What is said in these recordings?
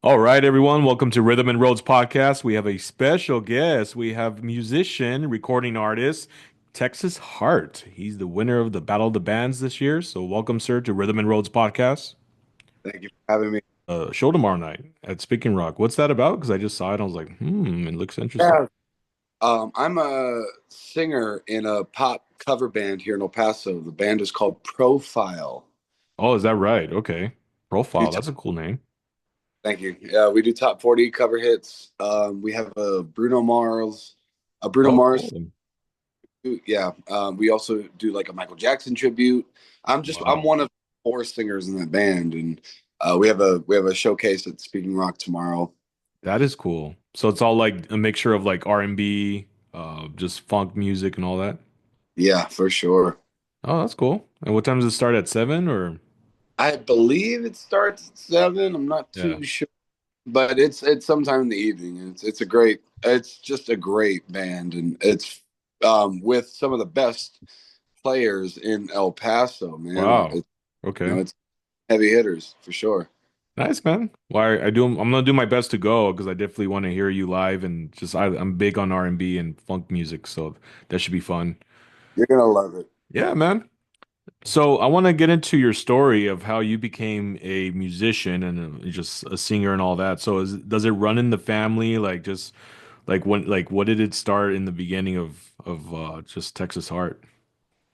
All right, everyone, welcome to Rhythm and Roads podcast. We have a special guest. We have musician, recording artist, Texas Hart. He's the winner of the Battle of the Bands this year. So, welcome, sir, to Rhythm and Roads podcast. Thank you for having me. Show tomorrow night at Speaking Rock. What's that about? Because I just saw it. And I was like, it looks interesting. Yeah. I'm a singer in a pop cover band here in El Paso. The band is called Profile. Oh, is that right? Okay. We Profile. do That's a cool name. Thank you. We do top 40 cover hits. We have a Bruno Oh, Mars. cool. Yeah. We also do like a Michael Jackson tribute. I'm Wow. one of four singers in that band, and we have a showcase at Speaking Rock tomorrow. That is cool. So, it's all like a mixture of like R&B, just funk music and all that. Yeah, for sure. Oh, that's cool. And what time does it start at 7 or? I believe it starts at 7. I'm not Yeah. too sure. But it's sometime in the evening. It's just a great band, and it's with some of the best players in El Paso, man. Wow. Okay. It's heavy hitters for sure. Nice, man. Well, I'm gonna do my best to go because I definitely want to hear you live and just I'm big on R&B and funk music, so that should be fun. You're gonna love it. Yeah, man. So I want to get into your story of how you became a musician and just a singer and all that. So does it run in the family? Like just like what did it start in the beginning of just Texas Heart?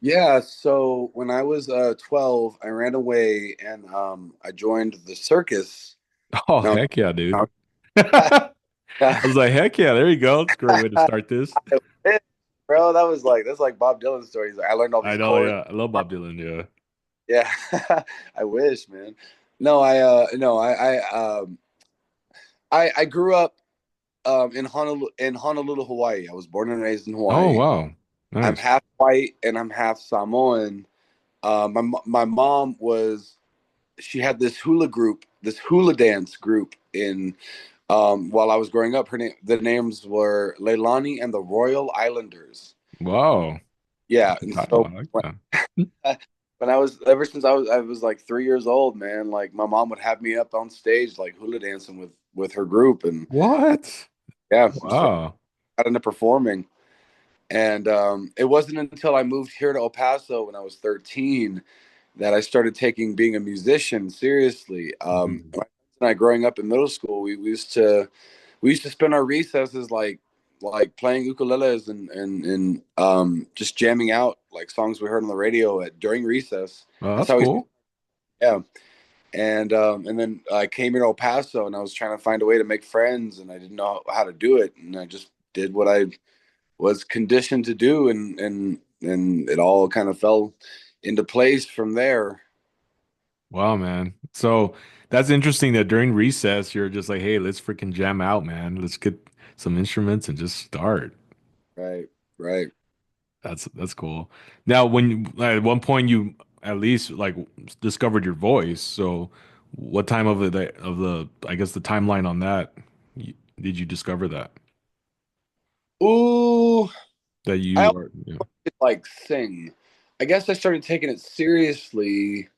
Yeah, so when I was 12, I ran away and I joined the circus. Oh, No, heck yeah, dude. no. I was like, heck yeah, there you go. It's a great way to start this. Bro, that's like Bob Dylan stories. Like, I learned all I these know, chords. yeah. I love Bob Dylan, yeah. Yeah, I wish, man. No, I grew up in Honolulu, Hawaii. I was born and raised in Oh, Hawaii. wow. I'm Nice. half white and I'm half Samoan. My mom was she had this hula dance group in while I was growing up. The names were Leilani and the Royal Islanders. Wow. Yeah, That's a and title. so I like when, that. when I was ever since I was like 3 years old, man. Like my mom would have me up on stage like hula dancing with her group, and What? yeah, so Wow. I got into performing. And it wasn't until I moved here to El Paso when I was 13 that I started taking being a musician seriously. Mhm. My friends and I, growing up in middle school, we used to spend our recesses like playing ukuleles and just jamming out like songs we heard on the radio during recess. Well, That's that's how we cool. yeah. And then I came here to El Paso and I was trying to find a way to make friends and I didn't know how to do it and I just did what I was conditioned to do, and it all kind of fell into place from there. Wow, man. So that's interesting that during recess, you're just like, hey, let's freaking jam out, man. Let's get some instruments and just start. Right, right. That's cool. Now, at one point you at least like discovered your voice. So, what time of the I guess the timeline on that did you discover Ooh, that I you always are? Yeah. did, like sing. I guess I started taking it seriously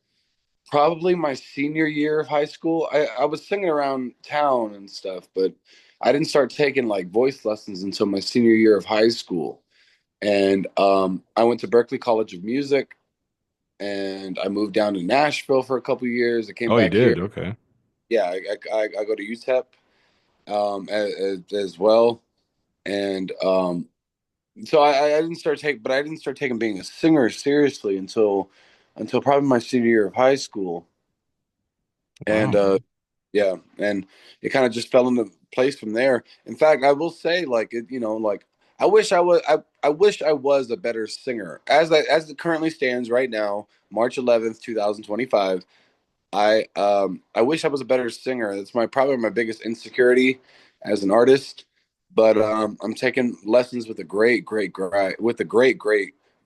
probably my senior year of high school. I was singing around town and stuff, but I didn't start taking like voice lessons until my senior year of high school. And I went to Berklee College of Music, and I moved down to Nashville for a couple of years. I came Oh, you back here. did. Okay. Yeah, I go to UTEP as well, and so I didn't start taking, but I didn't start taking being a singer seriously until probably my senior year of high school, and Wow. yeah, and it kind of just fell into place from there. In fact, I will say, like like I wish I was a better singer as it currently stands right now, March 11th, 2025. I wish I was a better singer. That's probably my biggest insecurity as an artist. But I'm taking lessons with a great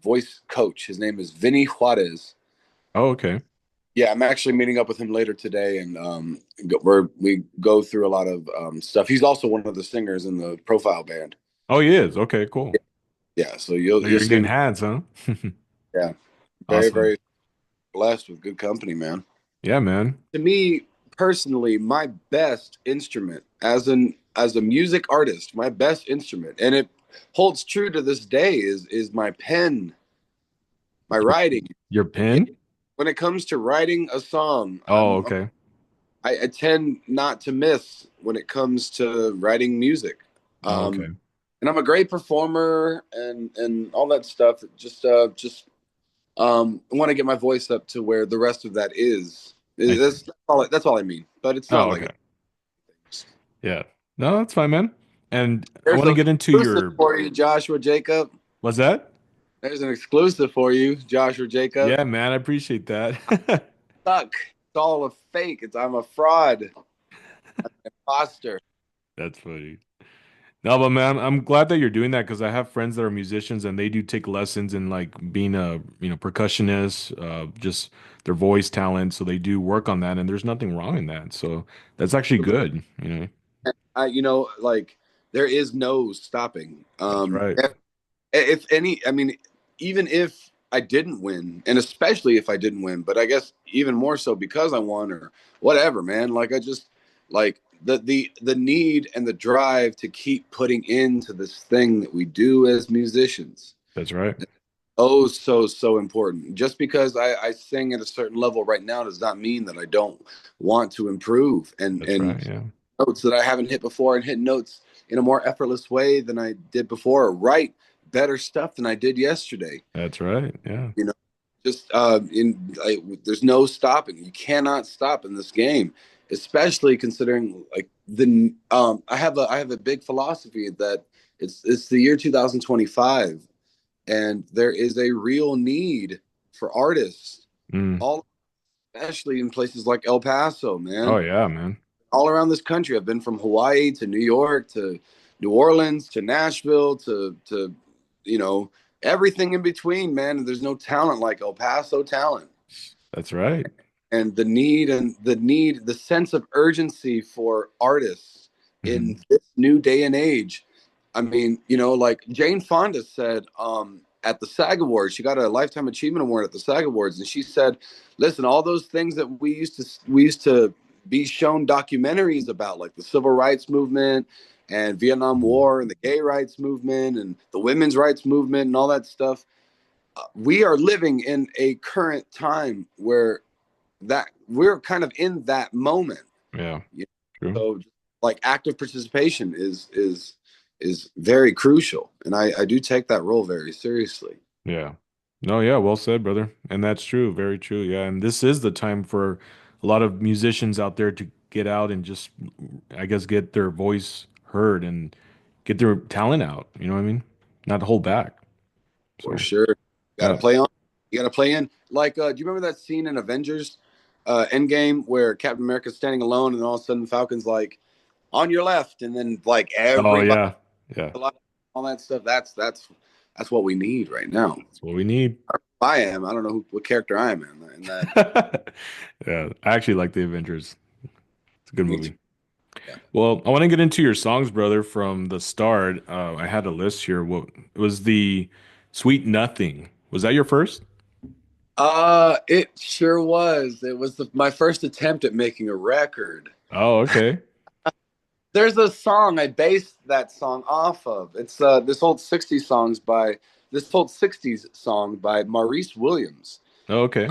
voice coach. His name is Vinny Juarez. Oh, okay. Yeah, I'm actually meeting up with him later today, and we go through a lot of stuff. He's also one of the singers in the Profile band. Oh, he is. Okay, cool. Yeah, so you'll So you'll you're in see good him. hands, huh? Yeah, very Awesome. very blessed with good company, man. Yeah, man. To me, personally, my best instrument as a music artist, my best instrument, and it holds true to this day, is my pen, my Your, writing. your Yeah, pen? when it comes to writing a song, Oh, okay. I tend not to miss when it comes to writing music. Oh, okay. And I'm a great performer and all that stuff. Just want to get my voice up to where the rest of that is. I see. That's all I mean. But it's not Oh, like okay. it. Yeah. No, that's fine, man. And I There's want to an get into exclusive your, for you, Joshua Jacob. what's that? There's an exclusive for you, Joshua Jacob. Yeah, man, I appreciate that. Suck. It's all a fake. I'm a fraud, imposter. That's funny. No, but man, I'm glad that you're doing that because I have friends that are musicians and they do take lessons in like being a, percussionist, just their voice talent. So they do work on that and there's nothing wrong in that. So that's actually good. Like there is no stopping. That's right. If any, I mean, even if I didn't win, and especially if I didn't win, but I guess even more so because I won or whatever, man. Like I just like the need and the drive to keep putting into this thing that we do as musicians. That's right. Oh, so important. Just because I sing at a certain level right now does not mean that I don't want to improve That's right. and Yeah. notes that I haven't hit before and hit notes in a more effortless way than I did before, or write better stuff than I did yesterday. That's right. Yeah. You know, just there's no stopping. You cannot stop in this game, especially considering like I have a big philosophy that it's the year 2025 and there is a real need for artists Mm. all especially in places like El Paso, Oh man, yeah, man. all around this country. I've been from Hawaii to New York to New Orleans to Nashville to you know everything in between, man. And there's no talent like El Paso talent. That's right. And the sense of urgency for artists Hmm. in this new day and age. I mean, like Jane Fonda said at the SAG Awards, she got a Lifetime Achievement Award at the SAG Awards, and she said, "Listen, all those things that we used to be shown documentaries about, like the Civil Rights Movement and Vietnam War and the Gay Rights Movement and the Women's Rights Movement and all that stuff. We are living in a current time where that we're kind of in that moment. Yeah. You True. So like active participation is very crucial, and I do take that role very seriously. Yeah. No, yeah, well said, brother. And that's true, very true. Yeah, and this is the time for a lot of musicians out there to get out and just, I guess, get their voice heard and get their talent out. You know what I mean? Not hold back. For So, sure. Got to yeah. play on. You got to play in. Like, do you remember that scene in Avengers Endgame where Captain America's standing alone, and all of a sudden Falcon's like, "On your left," and then like Oh, everybody, yeah. Yeah. all that stuff. That's what we need right now. That's what we need. I am. I don't know what character I am in that. Yeah, I actually like the Avengers. It's a good Me too. movie. Yeah. Well, I want to get into your songs, brother, from the start. I had a list here. What was the Sweet Nothing? Was that your first? It sure was. It was my first attempt at making a record. Oh, okay. There's a song I based that song off of. It's this old '60s song by Maurice Williams. Oh, okay.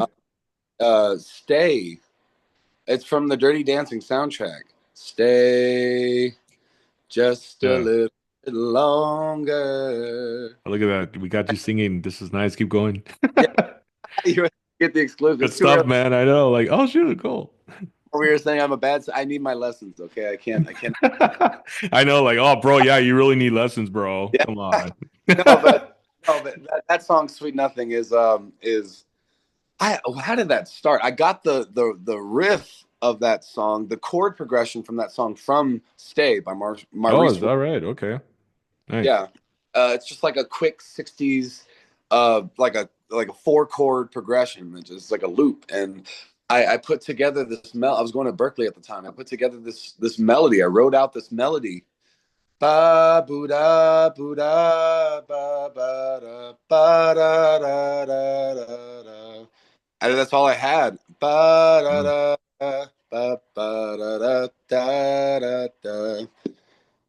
Uh, Stay. It's from the Dirty Dancing soundtrack. Stay just a Yeah. little bit longer. Oh, look at that. We got you singing. This is nice. Keep going. Yeah, you get the exclusive. Good It's too stuff, early. man. I know. Like, oh, shoot, cool. We were saying I'm a bad. I need my lessons. Okay, I can't. I can't. I know, like, oh, bro, yeah, you really need lessons, bro. Yeah. Come on. No, but that song "Sweet Nothing" is I how did that start? I got the riff of that song, the chord progression from that song from "Stay" by Oh, is Maurice. that right? Okay. Nice. Yeah, it's just like a quick '60s, like a four chord progression, it's just like a loop. And I put together this I was going to Berkeley at the time. I put together this melody. I wrote out this melody. Ba boo da boo da ba ba da ba da da da da da. And that's all I had. Ba da Mm. da ba ba ba da da da da da.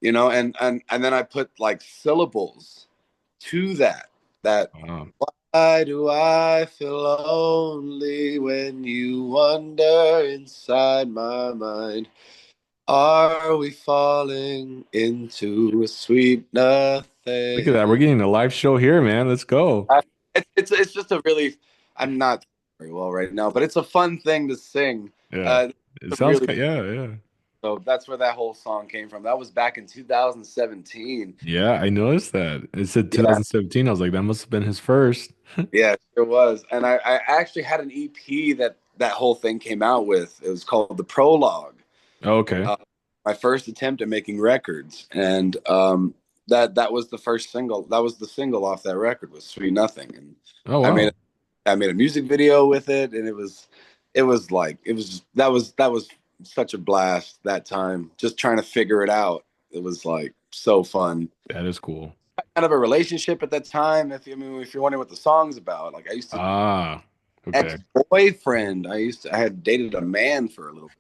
You know, and then I put like syllables to that Wow. why do I feel lonely when you wander inside my mind? Are we falling into a sweet Look at that. We're nothing? getting a live show here, man. Let's go. I, it's just a really, I'm not very well right now, but it's a fun thing to sing. Yeah. It It's sounds really, yeah, yeah. so that's where that whole song came from. That was back in 2017. Yeah, I noticed that. It said Yeah, 2017. I was like, that must have been his first. yeah, it was. And I actually had an EP that whole thing came out with. It was called The Prologue. Oh, okay. uh, my first attempt at making records, and that was the first single. That was the single off that record was "Sweet Nothing," and Oh, I made wow. a, I made a music video with it, and it was like it was that was such a blast that time. Just trying to figure it out. It was like so fun. That is cool. Kind of a relationship at that time. If you're wondering what the song's about, like I used to Ah, okay. ex-boyfriend. I had dated a man for a little,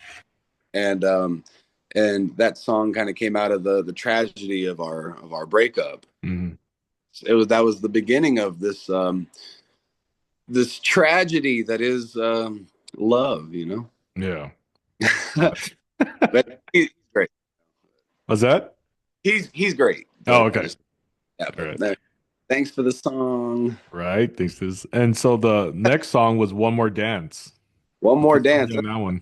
and that song kind of came out of the tragedy of our breakup. Mhm. That was the beginning of this tragedy that is love, you know. Yeah. But he's great. Was that? He's great. Oh, But okay. just yeah. All But right. no, thanks for the song. Right. Thanks this. And so the next song was One More Dance. One What's more the story dance. on that one?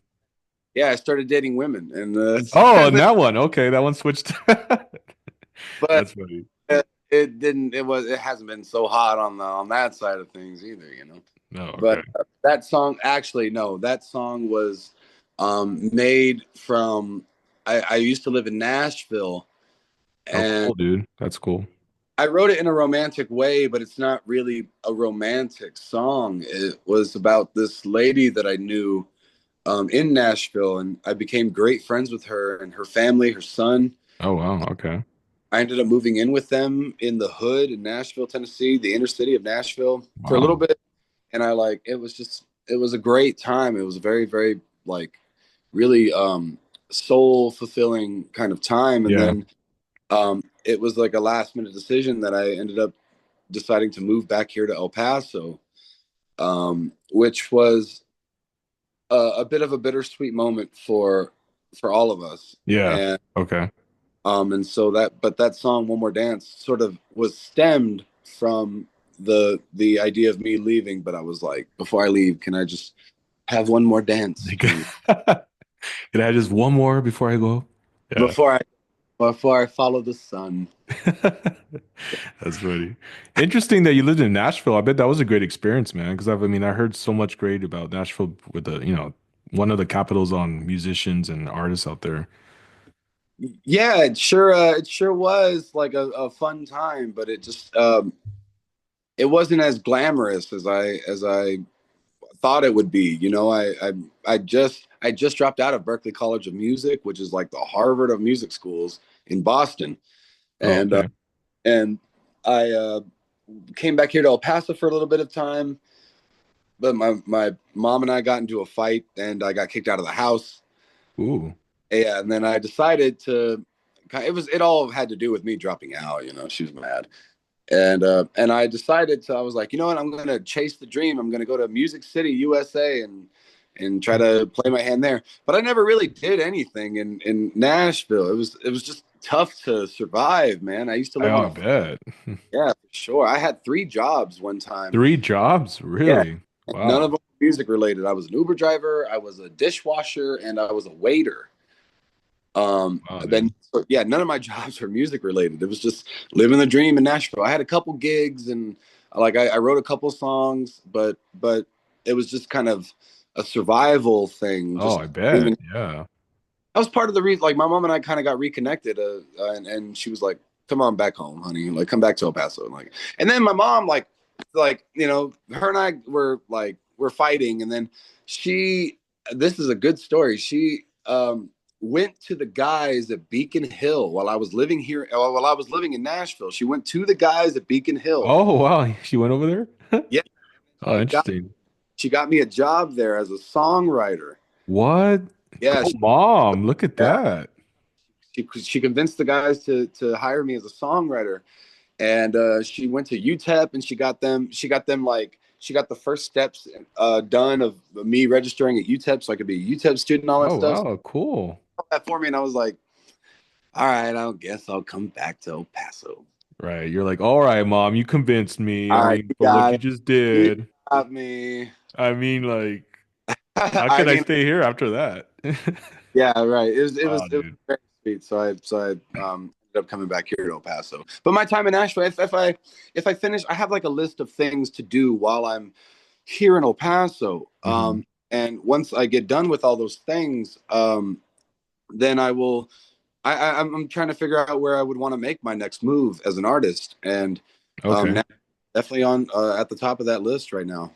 Yeah, I started dating women, and Oh, and that one. Okay, that one switched. but That's funny. it didn't. It hasn't been so hot on that side of things either, you know. No, But okay. that song, actually, no, that song was made from. I used to live in Nashville, Oh, and cool, dude. That's cool. I wrote it in a romantic way, but it's not really a romantic song. It was about this lady that I knew in Nashville, and I became great friends with her and her family, her son. Oh, wow. Okay. I ended up moving in with them in the hood in Nashville, Tennessee, the inner city of Nashville for a little Wow. bit. And it was a great time. It was a very, very like really soul fulfilling kind of time. And Yeah. then it was like a last minute decision that I ended up deciding to move back here to El Paso, which was a bit of a bittersweet moment for all of us. Yeah. And Okay. and so that song "One More Dance" sort of was stemmed from the idea of me leaving. But I was like, before I leave, can I just have one more dance? Can Can I have just one more before I go? Yeah. before I before I follow the sun. That's funny. Interesting that you lived in Nashville. I bet that was a great experience, man. Because I mean, I heard so much great about Nashville with one of the capitals on musicians and artists out there. Yeah, it sure was like a fun time, but it wasn't as glamorous as I thought it would be. You know, I just dropped out of Berklee College of Music, which is like the Harvard of music schools in Boston, Oh, and uh, okay. and I came back here to El Paso for a little bit of time. But my mom and I got into a fight, and I got kicked out of the house. Ooh. Yeah, and then I decided to. It all had to do with me dropping out. You know, she was mad, and I decided to. I was like, you know what? I'm gonna chase the dream. I'm gonna go to Music City, USA, and try to play my hand there. But I never really did anything in Nashville. It was just tough to survive, man. I used to live on I a bet. yeah, for sure. I had three jobs one time. Three jobs? Yeah, Really? none of Wow. them were music related. I was an Uber driver, I was a dishwasher, and I was a waiter. Wow, Then dude. yeah, none of my jobs were music related. It was just living the dream in Nashville. I had a couple gigs and like I wrote a couple songs, but it was just kind of a survival thing. Oh, Just I bet. living. Yeah. That was part of the reason. Like my mom and I kind of got reconnected, and she was like, "Come on back home, honey. Like come back to El Paso." And then my mom like her and I were fighting, and then she. This is a good story. She went to the guys at Beacon Hill while I was living here. While I was living in Nashville, she went to the guys at Beacon Hill. Oh, wow. She went over there? Yeah, Oh, she got interesting. she got me a job there as a songwriter. What? Yeah, Go mom, look at yeah. that. She convinced the guys to hire me as a songwriter, and she went to UTEP and she got the first steps done of me registering at UTEP so I could be a UTEP student, all that Oh stuff. wow, cool. That for me, and I was like, all right, I guess I'll come back to El Paso. Right. You're like, all right, mom, you convinced me. I All right, mean, you for what got you it. just You did. got me. I mean, like, how I can I mean, stay here after that? yeah, right. Oh, It was dude. very sweet. So I ended up coming back here to El Paso. But my time in Nashville, if I finish, I have like a list of things to do while I'm here in El Paso. Hmm. And once I get done with all those things, then I will. I'm trying to figure out where I would want to make my next move as an artist, and Okay. now definitely on at the top of that list right now.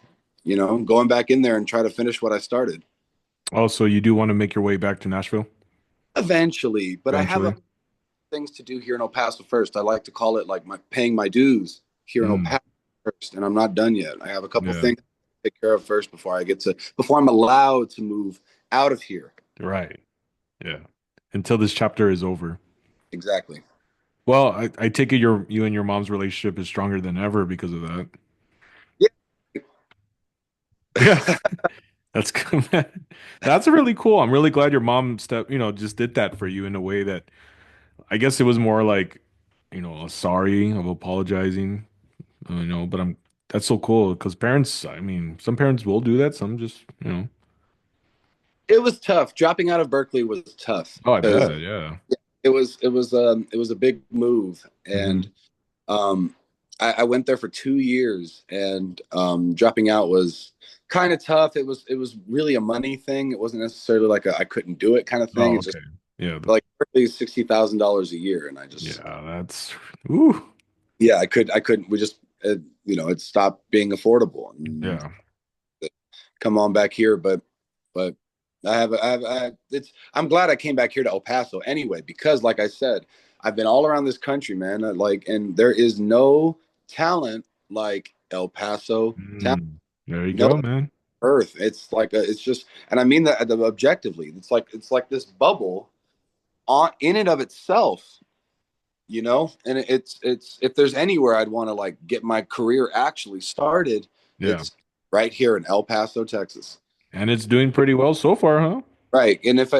You know, going back in there and try to finish what I started Oh, so you do want to make your way back to Nashville eventually. But I have eventually? things to do here in El Paso first. I like to call it like my paying my dues here in El Mm, Paso first, and I'm not done yet. I have a couple yeah. things to take care of first before I'm allowed to move out of here. Right. Yeah. Until this chapter is over. Exactly. Well, I take it you and your mom's relationship is stronger than ever because of that. Yeah. Yeah. That's good, man. That's really cool. I'm really glad your mom just did that for you in a way that I guess it was more like, a sorry of apologizing, but that's so cool because parents, I mean, some parents will do that, some just. It was tough. Dropping out of Berkeley was tough Oh, I because bet, yeah. it was a big move, and Hmm. um, I went there for 2 years, and dropping out was kind of tough. It was really a money thing. It wasn't necessarily like I couldn't do it kind of thing. Oh, It's just okay. Yeah, like $60,000 a year, and I just yeah, that's ooh, yeah, I couldn't. We just it stopped being affordable, and yeah. come on back here, but I'm glad I came back here to El Paso anyway, because like I said, I've been all around this country, man. Like, and there is no talent like El Paso talent. Mm, there you No go, man. earth. It's just, and I mean that objectively. It's like this bubble on in and of itself, you know. And it's if there's anywhere I'd want to like get my career actually started, Yeah. it's right here in El Paso, Texas. And it's doing pretty well so far, huh? Right. And if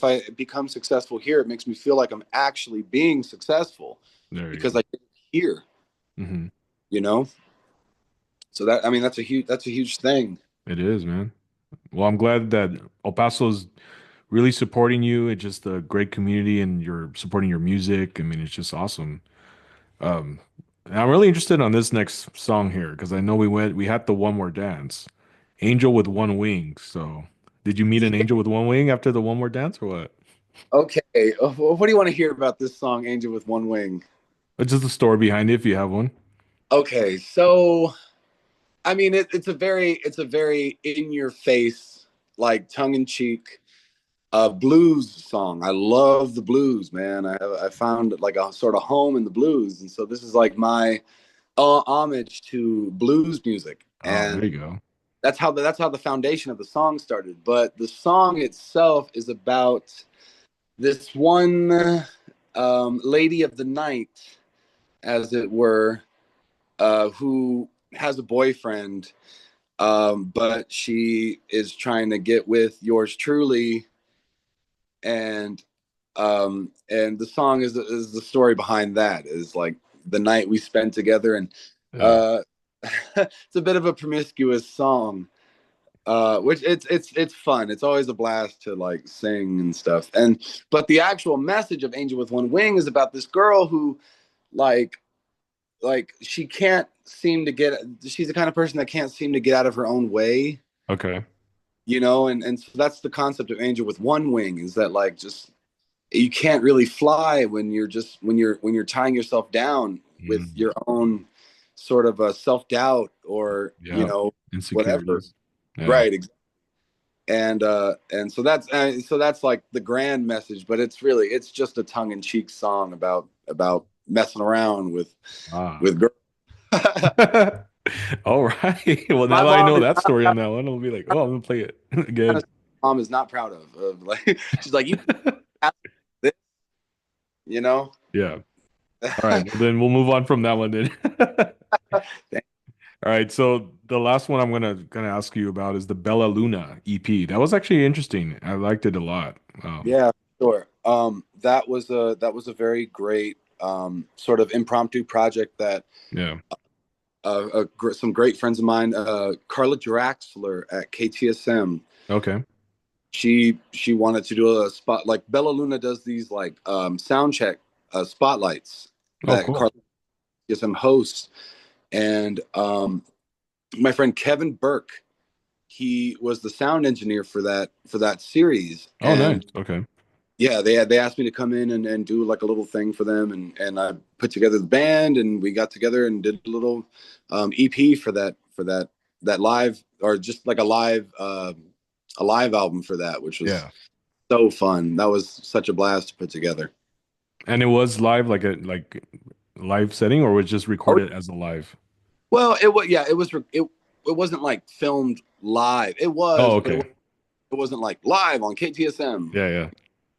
I become successful here, it makes me feel like I'm actually being successful There you because go. I did it here, Hmm. you know? So that I mean that's a huge thing. It is, man. Well, I'm glad that El Paso's really supporting you. It's just a great community and you're supporting your music. I mean, it's just awesome. Um, and I'm really interested on this next song here because I know we had the One More Dance, Angel with One Wing. So, did you meet an angel with one wing after the One More Dance or what? Okay. What do you want to hear about this song Angel with One Wing? What's just the story behind it if you have one? Okay. So I mean it's a very in your face like tongue in cheek blues song. I love the blues, man. I found like a sort of home in the blues, and so this is like my homage to blues music. Oh, there And you go. that's how the foundation of the song started. But the song itself is about this one lady of the night, as it were, who has a boyfriend, but she is trying to get with yours truly, and the song is the story behind that is like the night we spent together, and Yeah. uh, it's a bit of a promiscuous song, which it's fun. It's always a blast to like sing and stuff. And but the actual message of Angel with One Wing is about this girl who like she can't seem to get. She's the kind of person that can't seem to get out of her own way, Okay. you know. And so that's the concept of Angel with One Wing is that like just you can't really fly when you're just when you're tying yourself down with Mm, your own sort of a self doubt or you yeah. know whatever. Insecurities. Yeah. Right, and so that's like the grand message, but it's just a tongue in cheek song about messing around Ah. with girls. All right. Well, now My that I mom know is that not story on that one, I'll be like, oh, I'm gonna play it kind again. of mom is not proud of like she's like you have this, you know. Yeah. All right. Well, then we'll move on from that one then. All right. So the last one I'm gonna ask you about is the Bella Luna EP. That was actually interesting. I liked it a lot. Yeah, sure. That was a very great sort of impromptu project that Yeah. some great friends of mine, Carla Draxler at KTSM, Okay. she wanted to do a spot like Bella Luna does these like sound check spotlights Oh, that cool. Carla KTSM hosts, and my friend Kevin Burke, he was the sound engineer for that series, Oh, nice. and Okay. yeah, they asked me to come in and do like a little thing for them, and I put together the band, and we got together and did a little EP for that live, or just like a live album for that, which was Yeah. so fun. That was such a blast to put together. And it was live, like a live setting, or was just Oh, recorded as a live? well, it was, yeah, it wasn't like filmed live. It Oh, was, but okay. it wasn't like live on KTSM. Yeah, yeah.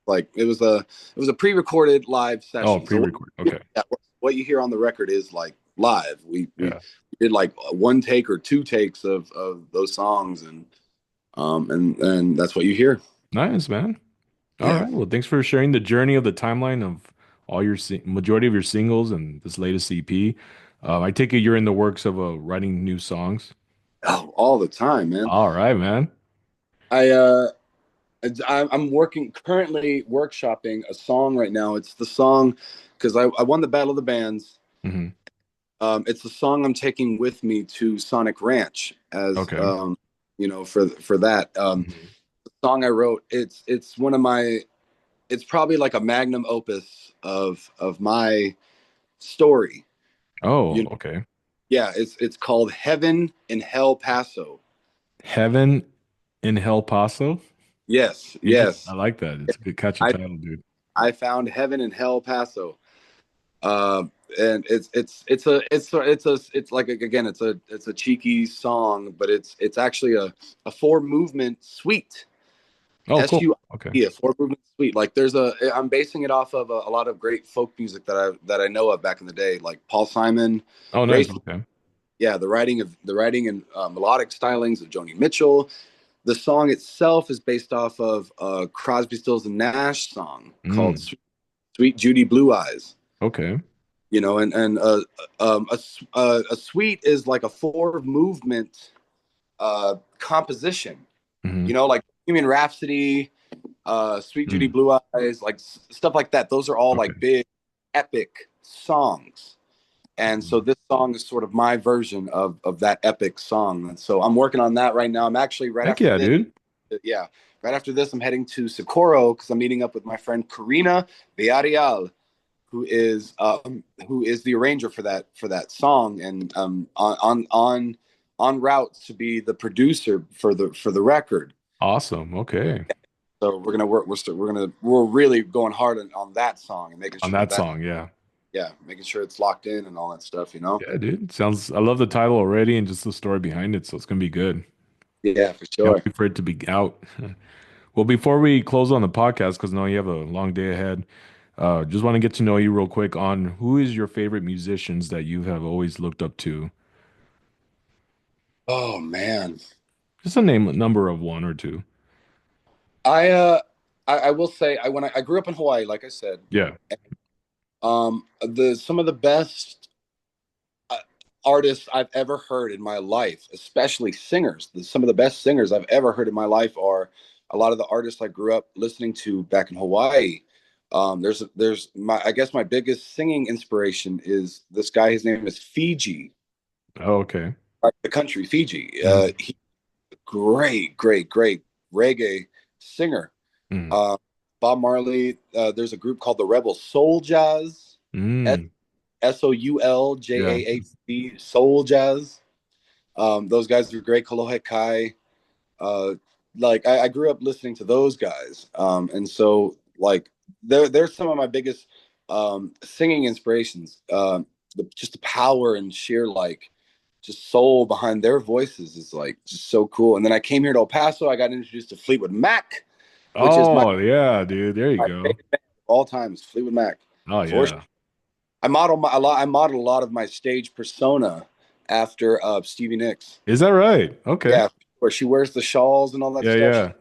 Like it was a pre-recorded live Oh, session. So pre-record. Okay. yeah, what you hear on the record is like live. We Yeah. did like one take or two takes of those songs, and that's what you hear. Nice, man. All Yeah. right. Well, thanks for sharing the journey of the timeline of all your majority of your singles and this latest EP. I take it you're in the works of writing new songs. Oh, all the time, man. All right, man. I I'm working currently workshopping a song right now. It's the song because I won the Battle of the Bands. Hmm. It's the song I'm taking with me to Sonic Ranch as Okay. for that Mhm. song I wrote. It's one of my, it's probably like a magnum opus of my story. Oh, You know, okay. yeah, it's called Heaven in Hell Paso. Heaven in El Paso. Yes, Interesting. I yes. like that. It's a good catchy I title, dude. I found Heaven in Hell Paso. Uh, and it's like again it's a cheeky song, but it's actually a four movement suite. Oh, cool. Okay. SUIT, a four movement suite. Like there's a, I'm basing it off of a lot of great folk music that I know of back in the day, like Paul Simon, Oh, nice. Grace. Okay. Yeah, the writing and melodic stylings of Joni Mitchell. The song itself is based off of a Crosby, Stills and Nash song called Mm. "Sweet Judy Blue Eyes." Okay. You know, and a suite is like a four movement composition. Hmm. You know, like Human Rhapsody, Sweet Judy Mm. Blue Eyes, like stuff like that. Those are all like Okay. big, epic songs. And so this song is sort of my version of that epic song. And so I'm working on that right now. I'm actually right Heck after yeah, this. dude. Yeah, right after this, I'm heading to Socorro because I'm meeting up with my friend Karina Villarreal, who is the arranger for that song, and on route to be the producer for the record. Awesome. Okay. So we're gonna work. We're really going hard on that song and making On sure that that, song, yeah. yeah, making sure it's locked in and all that stuff. You know. Yeah, dude. Sounds, I love the title already and just the story behind it, so it's gonna be good. Yeah, for Can't sure. wait for it to be out. Well, before we close on the podcast, because I know you have a long day ahead, just want to get to know you real quick on who is your favorite musicians that you have always looked up to. Oh man, Just a name, a number of one or two. I I will say I grew up in Hawaii, like I said. Yeah. The some of the best uh, artists I've ever heard in my life, especially singers. Some of the best singers I've ever heard in my life are a lot of the artists I grew up listening to back in Hawaii. There's my, I guess my biggest singing inspiration is this guy. His name is Fiji, Oh, okay. like the country Fiji. Mhm. He's a great reggae singer. Mm. Uh, Bob Marley. There's a group called the Rebel Soul Jazz. Mm. Yeah. SOULJAHC, Soul Jazz. Those guys are great. Kolohe Kai. Uh, like I grew up listening to those guys, and so like they're some of my biggest singing inspirations. Just the power and sheer like just soul behind their voices is like just so cool. And then I came here to El Paso. I got introduced to Fleetwood Mac, which is Oh yeah, dude. There you my go. favorite band of all times. Fleetwood Mac, Oh for sure. yeah. I model a lot of my stage persona after Stevie Nicks. Is that right? Okay. Yeah, where she wears the shawls and all that Yeah, stuff.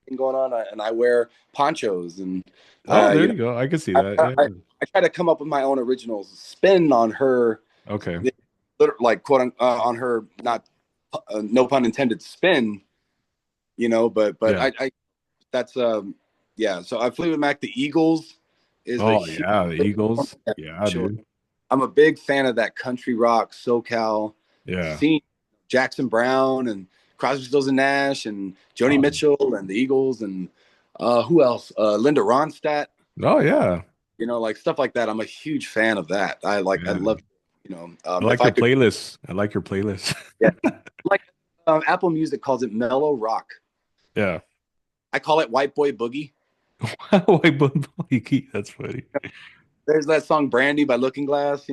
She's yeah. going on, and I wear ponchos, and Oh, there you know, you go. I can see I, that. I, Yeah. I try to come up with my own original spin on her, Okay. like on her, not no pun intended, spin. But Yeah. I that's yeah. So I Fleetwood Mac, the Eagles is a Oh huge. yeah, the Eagles. Yeah, Sure. dude. I'm a big fan of that country rock SoCal Yeah. scene. Jackson Brown and Crosby, Stills and Nash and Joni Oh, Mitchell and the Eagles and who else? Linda Ronstadt. oh yeah. Like stuff like that. I'm a huge fan of that. I Yeah. love, I if like I your could, playlist. I like your playlist. yeah, like Apple Music calls it mellow rock. Yeah. I call it white boy boogie. White Bun Boy. That's funny. There's that song Brandy by Looking Glass,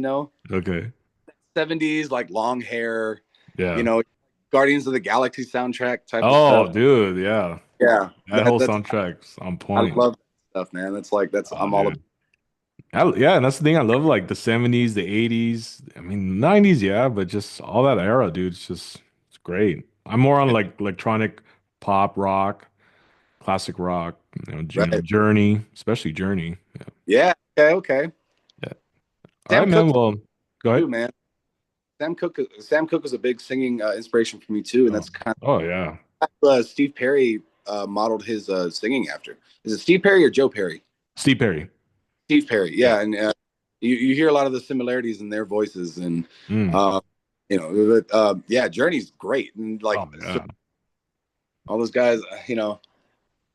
70s, like long hair, you Yeah. know, Guardians of the Galaxy soundtrack type of Oh, stuff. dude. Yeah. Yeah, That whole that's soundtrack's on I point. love that stuff, man. That's Oh, I'm all about. dude. Yeah, and that's the thing. I love like the 70s, the 80s. I mean, 90s, yeah, but just all that era, dude. It's great. I'm more on like electronic pop rock, classic rock, Right. Journey, especially Journey. Yeah. Yeah. Okay. Okay. Yeah. All right, Sam man. Cooke Well, go too, ahead. man. Sam Cooke was a big singing inspiration for me too, and Oh, that's kind oh yeah. of Steve Perry modeled his singing after. Is it Steve Perry or Joe Perry? Steve Perry. Steve Perry. Yeah. Yeah, and you hear a lot of the similarities in their voices, and Mm. uh, yeah, Journey's great, and like Oh so yeah. all those guys,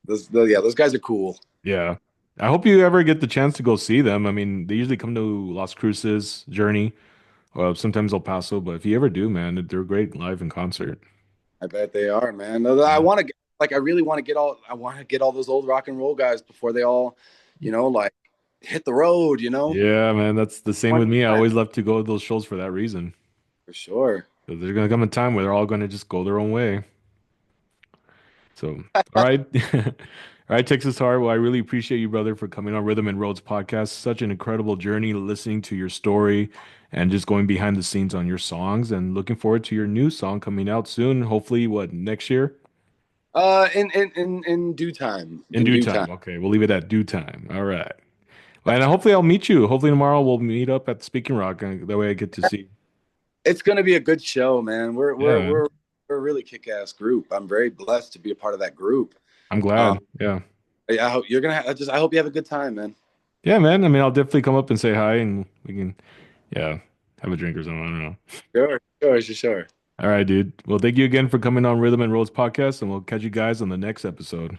those guys are cool. Yeah. I hope you ever get the chance to go see them. I mean, they usually come to Las Cruces, Journey, or sometimes El Paso, but if you ever do, man, they're great live in concert. I bet they are, man. I Yeah. want to like I really want to get all I want to get all those old rock and roll guys before they all, like hit the road, Yeah, man, that's the same One with me. I time, always love to go to those shows for that reason. for sure. 'Cause there's gonna come a time where they're all gonna just go their own way. So, all right. All right, Texas Heart. Well, I really appreciate you, brother, for coming on Rhythm and Roads podcast. Such an incredible journey listening to your story and just going behind the scenes on your songs and looking forward to your new song coming out soon. Hopefully, what, next year? In due time. In In due due time. time. Okay, we'll leave it at due time. All right. Well, and hopefully I'll meet you. Hopefully tomorrow we'll meet up at the Speaking Rock. And that way I get to see. It's gonna be a good show, man. We're Yeah, we're man. we're we're a really kick-ass group. I'm very blessed to be a part of that group. I'm Um, glad. Yeah. I hope you're gonna. I hope you have a good time, man. Yeah, man. I mean, I'll definitely come up and say hi and we can, yeah, have a drink or something. I don't know. Sure. All right, dude. Well, thank you again for coming on Rhythm and Roads podcast, and we'll catch you guys on the next episode.